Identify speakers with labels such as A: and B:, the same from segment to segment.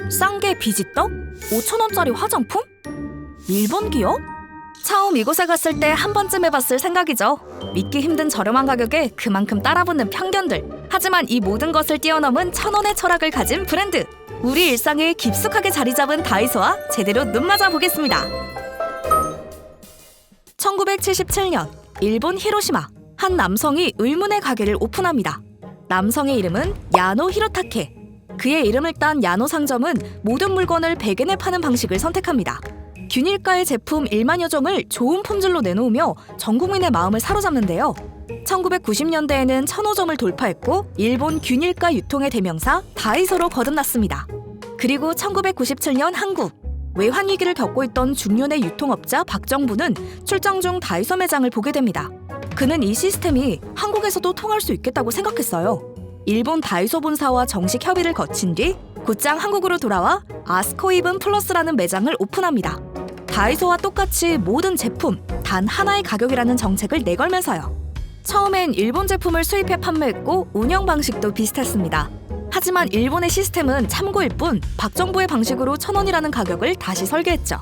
A: 싼 게 비지떡? 5,000원짜리 화장품? 일본 기업? 처음 이곳에 갔을 때 한 번쯤 해봤을 생각이죠. 믿기 힘든 저렴한 가격에 그만큼 따라붙는 편견들. 하지만 이 모든 것을 뛰어넘은 1,000원의 철학을 가진 브랜드. 우리 일상에 깊숙하게 자리 잡은 다이소와 제대로 눈 맞아 보겠습니다. 1977년 일본 히로시마 한 남성이 의문의 가게를 오픈합니다. 남성의 이름은 야노 히로타케. 그의 이름을 딴 야노 상점은 모든 물건을 100엔에 파는 방식을 선택합니다. 균일가의 제품 1만여 종을 좋은 품질로 내놓으며 전 국민의 마음을 사로잡는데요. 1990년대에는 1,000호점을 돌파했고 일본 균일가 유통의 대명사 다이소로 거듭났습니다. 그리고 1997년 한국, 외환위기를 겪고 있던 중년의 유통업자 박정부는 출장 중 다이소 매장을 보게 됩니다. 그는 이 시스템이 한국에서도 통할 수 있겠다고 생각했어요. 일본 다이소 본사와 정식 협의를 거친 뒤 곧장 한국으로 돌아와 아스코이븐 플러스라는 매장을 오픈합니다. 다이소와 똑같이 모든 제품 단 하나의 가격이라는 정책을 내걸면서요. 처음엔 일본 제품을 수입해 판매했고 운영 방식도 비슷했습니다. 하지만 일본의 시스템은 참고일 뿐 박정부의 방식으로 1,000원이라는 가격을 다시 설계했죠.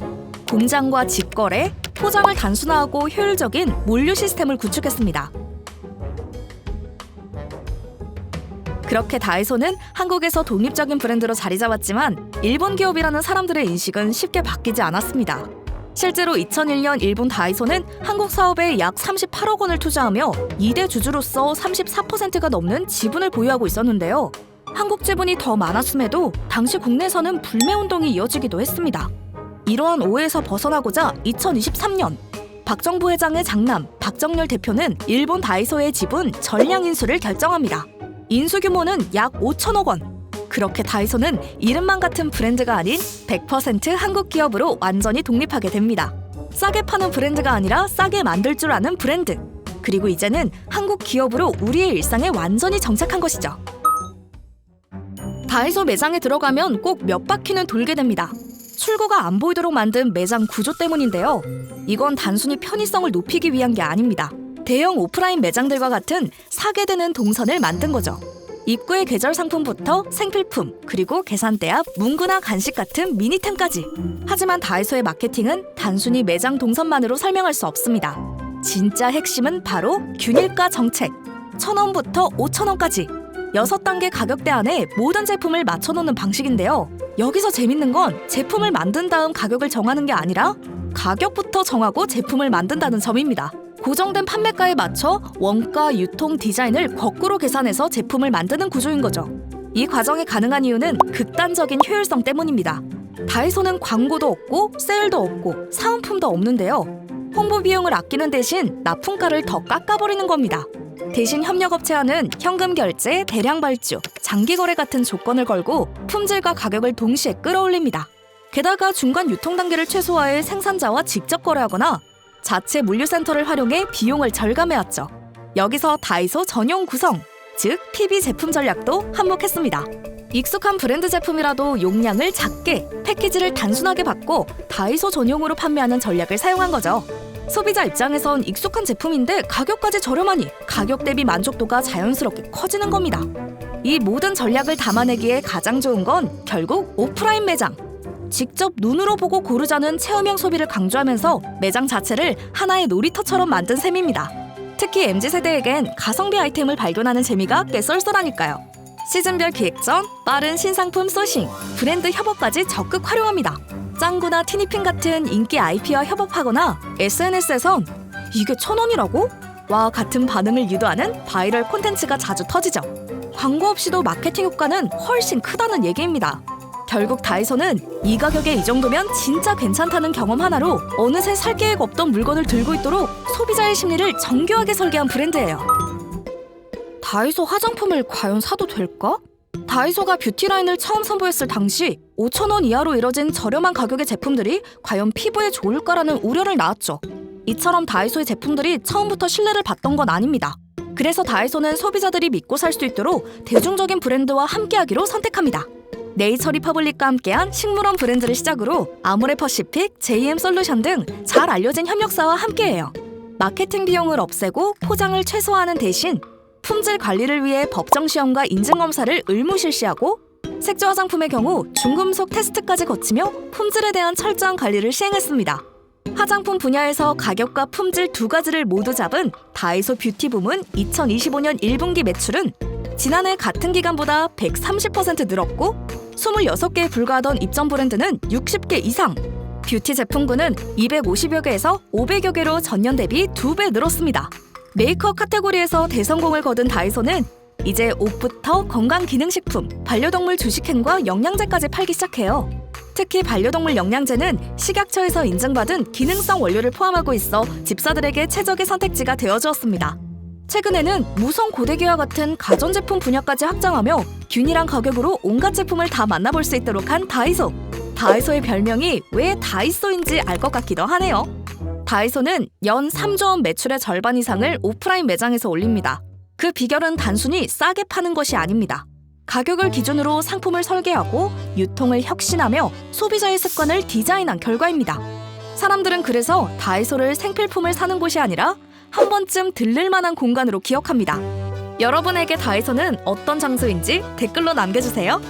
A: 공장과 직거래, 포장을 단순화하고 효율적인 물류 시스템을 구축했습니다. 그렇게 다이소는 한국에서 독립적인 브랜드로 자리 잡았지만 일본 기업이라는 사람들의 인식은 쉽게 바뀌지 않았습니다. 실제로 2001년 일본 다이소는 한국 사업에 약 38억 원을 투자하며 2대 주주로서 34%가 넘는 지분을 보유하고 있었는데요. 한국 지분이 더 많았음에도 당시 국내에서는 불매운동이 이어지기도 했습니다. 이러한 오해에서 벗어나고자 2023년 박정부 회장의 장남 박정렬 대표는 일본 다이소의 지분 전량 인수를 결정합니다. 인수 규모는 약 5천억 원. 그렇게 다이소는 이름만 같은 브랜드가 아닌 100% 한국 기업으로 완전히 독립하게 됩니다. 싸게 파는 브랜드가 아니라 싸게 만들 줄 아는 브랜드. 그리고 이제는 한국 기업으로 우리의 일상에 완전히 정착한 것이죠. 다이소 매장에 들어가면 꼭 몇 바퀴는 돌게 됩니다. 출구가 안 보이도록 만든 매장 구조 때문인데요. 이건 단순히 편의성을 높이기 위한 게 아닙니다. 대형 오프라인 매장들과 같은 사게 되는 동선을 만든 거죠. 입구의 계절 상품부터 생필품, 그리고 계산대 앞 문구나 간식 같은 미니템까지. 하지만 다이소의 마케팅은 단순히 매장 동선만으로 설명할 수 없습니다. 진짜 핵심은 바로 균일가 정책. 1,000원부터 5,000원까지 6단계 가격대 안에 모든 제품을 맞춰놓는 방식인데요. 여기서 재밌는 건 제품을 만든 다음 가격을 정하는 게 아니라 가격부터 정하고 제품을 만든다는 점입니다. 고정된 판매가에 맞춰 원가, 유통, 디자인을 거꾸로 계산해서 제품을 만드는 구조인 거죠. 이 과정이 가능한 이유는 극단적인 효율성 때문입니다. 다이소는 광고도 없고 세일도 없고 사은품도 없는데요. 홍보 비용을 아끼는 대신 납품가를 더 깎아버리는 겁니다. 대신 협력업체와는 현금 결제, 대량 발주, 장기 거래 같은 조건을 걸고 품질과 가격을 동시에 끌어올립니다. 게다가 중간 유통 단계를 최소화해 생산자와 직접 거래하거나 자체 물류센터를 활용해 비용을 절감해왔죠. 여기서 다이소 전용 구성, 즉 PB 제품 전략도 한몫했습니다. 익숙한 브랜드 제품이라도 용량을 작게, 패키지를 단순하게 받고 다이소 전용으로 판매하는 전략을 사용한 거죠. 소비자 입장에선 익숙한 제품인데 가격까지 저렴하니 가격 대비 만족도가 자연스럽게 커지는 겁니다. 이 모든 전략을 담아내기에 가장 좋은 건 결국 오프라인 매장. 직접 눈으로 보고 고르자는 체험형 소비를 강조하면서 매장 자체를 하나의 놀이터처럼 만든 셈입니다. 특히 MZ세대에겐 가성비 아이템을 발견하는 재미가 꽤 쏠쏠하니까요. 시즌별 기획전, 빠른 신상품 소싱, 브랜드 협업까지 적극 활용합니다. 짱구나 티니핑 같은 인기 IP와 협업하거나 SNS에선 이게 1,000원이라고? 와 같은 반응을 유도하는 바이럴 콘텐츠가 자주 터지죠. 광고 없이도 마케팅 효과는 훨씬 크다는 얘기입니다. 결국 다이소는 이 가격에 이 정도면 진짜 괜찮다는 경험 하나로 어느새 살 계획 없던 물건을 들고 있도록 소비자의 심리를 정교하게 설계한 브랜드예요. 다이소 화장품을 과연 사도 될까? 다이소가 뷰티라인을 처음 선보였을 당시 5,000원 이하로 이뤄진 저렴한 가격의 제품들이 과연 피부에 좋을까라는 우려를 낳았죠. 이처럼 다이소의 제품들이 처음부터 신뢰를 받던 건 아닙니다. 그래서 다이소는 소비자들이 믿고 살 수 있도록 대중적인 브랜드와 함께하기로 선택합니다. 네이처 리퍼블릭과 함께한 식물원 브랜드를 시작으로 아모레퍼시픽, JM솔루션 등 잘 알려진 협력사와 함께해요. 마케팅 비용을 없애고 포장을 최소화하는 대신 품질 관리를 위해 법정 시험과 인증 검사를 의무 실시하고 색조 화장품의 경우 중금속 테스트까지 거치며 품질에 대한 철저한 관리를 시행했습니다. 화장품 분야에서 가격과 품질 두 가지를 모두 잡은 다이소 뷰티 부문 2025년 1분기 매출은 지난해 같은 기간보다 130% 늘었고 26개에 불과하던 입점 브랜드는 60개 이상, 뷰티 제품군은 250여 개에서 500여 개로 전년 대비 2배 늘었습니다. 메이크업 카테고리에서 대성공을 거둔 다이소는 이제 옷부터 건강기능식품, 반려동물 주식행과 영양제까지 팔기 시작해요. 특히 반려동물 영양제는 식약처에서 인증받은 기능성 원료를 포함하고 있어 집사들에게 최적의 선택지가 되어주었습니다. 최근에는 무성 고데기와 같은 가전제품 분야까지 확장하며 균일한 가격으로 온갖 제품을 다 만나볼 수 있도록 한 다이소. 다이소의 별명이 왜 다이소인지 알 것 같기도 하네요. 다이소는 연 3조 원 매출의 절반 이상을 오프라인 매장에서 올립니다. 그 비결은 단순히 싸게 파는 것이 아닙니다. 가격을 기준으로 상품을 설계하고 유통을 혁신하며 소비자의 습관을 디자인한 결과입니다. 사람들은 그래서 다이소를 생필품을 사는 곳이 아니라 한 번쯤 들를 만한 공간으로 기억합니다. 여러분에게 다이소는 어떤 장소인지 댓글로 남겨주세요.